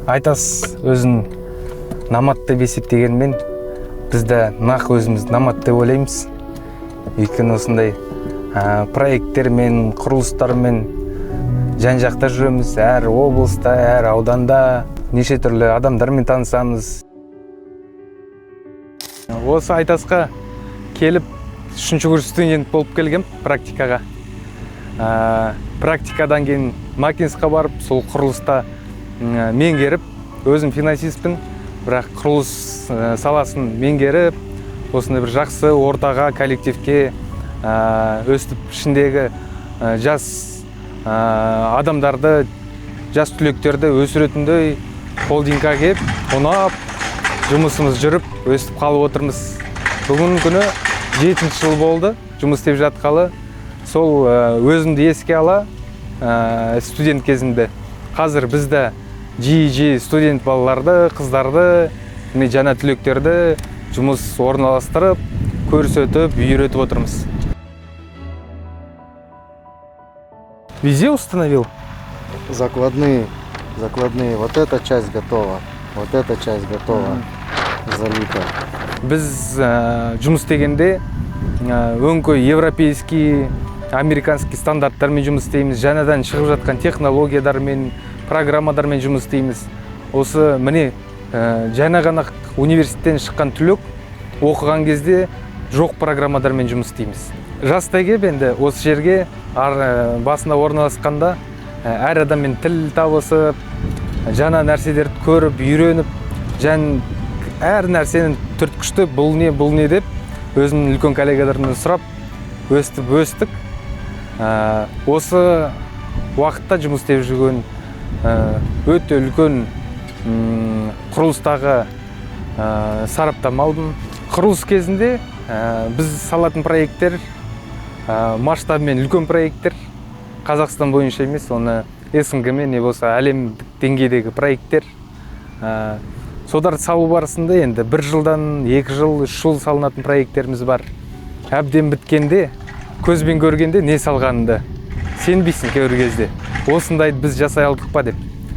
Айтас өзін намат деп есептегенмен, бізді нақ өзіміз намат деп ойлаймыз. Өйткені осындай проекттермен, құрылыстармен жан-жақта жүреміз. Әр облыста, әр ауданда неше түрлі адамдармен танысамыз. Осы Айтасқа келіп, 3-ші курс студент болып келгем практикаға. Практикадан кейін Макинскқа барып, сол құрылыста меңгеріп, өзім финансистпін, бірақ құрылыс саласын меңгеріп, осындай бір жақсы ортаға, коллективке өстіп ішіндегі жас адамдарды, жас түлектерді өсіретіндей холдингқа келіп, ұнап, жұмысымыз жүріп, өстіп қалып отырмыз. Бүгін күні 7-ші жыл болды, жұмыс істеп жатқалы. Сол өзімді еске ала, студент кезімде. Қазір бізді жиі студент балаларды, қыздарды, жаңа түлектерді жұмыс орналастырып, көрсетіп, үйретіп отырмыз. Везде установил? Закладные. Вот эта часть готова, вот эта часть готова, залита. Біз жұмыс дегенде өңкөй европейский, американский стандарттармен жұмыс істейміз. Жаңадан шығып жатқан технологиядармен, программадармен жұмыс істейміз. Осы міне жаңа ғана университеттен шыққан түлек оқыған кезде жоқ программадармен жұмыс істейміз. Жастай келіп енді осы жерге басында орналасқанда әр адаммен тіл табысып, жаңа нәрселерді көріп, үйреніп, әр нәрсенің түрткішті бұл не деп өзімнің үлкен коллегаларымнан сұрап өстік. Осы уақытта жұмыс істеп жүрген өте үлкен құрылыстағы сараптама алдым. Құрылыс кезінде біз салатын проекттер масштабымен үлкен проекттер, Қазақстан бойынша емес, оны СНГ-мен не болса әлемдік деңгейдегі проекттер. Содарды салу барысында енді 1 жылдан 2 жыл, 3 жыл салынатын проекттеріміз бар. Әбден біткенде, көзбен көргенде не салғанында сенбейсің кейбір кезде. Осындайды біз жасай алдық па деп.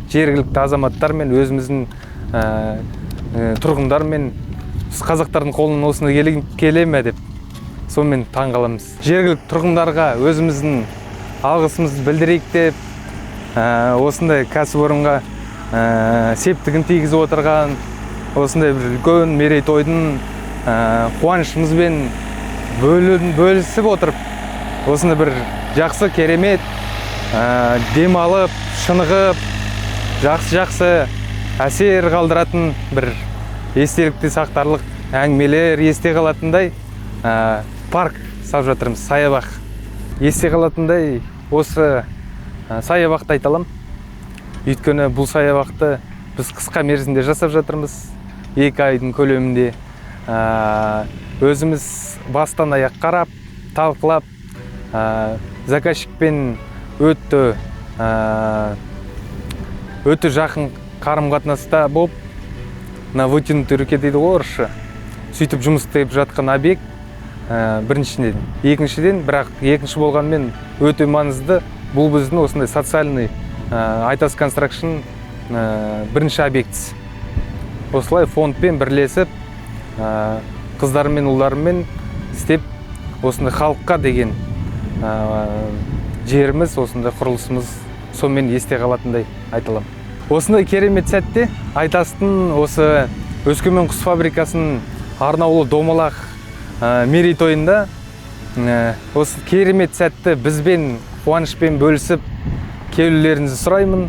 Жергілікті азаматтармен, өзіміздің тұрғындармен, қазақтардың қолынан осыны келе ме деп, сонымен таңғаламыз. Жергілікті тұрғындарға өзіміздің алғысымызды білдірейік деп, осындай кәсіпорынға септігін тигізіп отырған, осындай бір үлкен мерейтойдың қуанышымызбен бөлісіп отырып, осындай бір жақсы, керемет, демалып, шынығып, жақсы әсер қалдыратын бір естелікте сақтарлық әңгімелер есте қалатындай парк салып жатырмыз, саябақ. Есте қалатындай осы саябақты айталам. Өйткені бұл саябақты біз қысқа мерзімде жасап жатырмыз, 2 айдың көлемінде. Өзіміз бастан аяқ қарап, талқылап, заказчикпен өте жақын қарым-қатынаста болып, на вытянутой руке дейді ғой орысша. Сөйтіп жұмыс істеп жатқан объект біріншіден. Екіншіден, бірақ екінші болғанмен өте маңызды, бұл біздің осындай социальный Айтас Construction бірінші объектісі. Осылай фондпен бірлесіп, қыздармен, ұлдармен істеп, осындай халыққа деген жеріміз, осындай құрылысымыз сонымен есте қалатындай айтылам. Осындай керемет сәтте Айтастың осы Өскемен құс фабрикасының арнаулы домалақ мерейтойында осы керемет сәтті бізбен қуанышпен бөлісіп келулеріңізді сұраймын.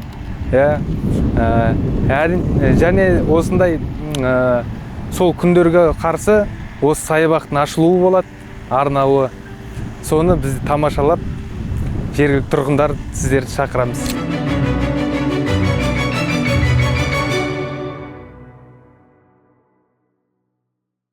Және осындай сол күндерге қарсы осы саябақтың ашылуы болады, арнауы. Соны біз тамашалап, жергілікті тұрғындар сіздерді шақырамыз.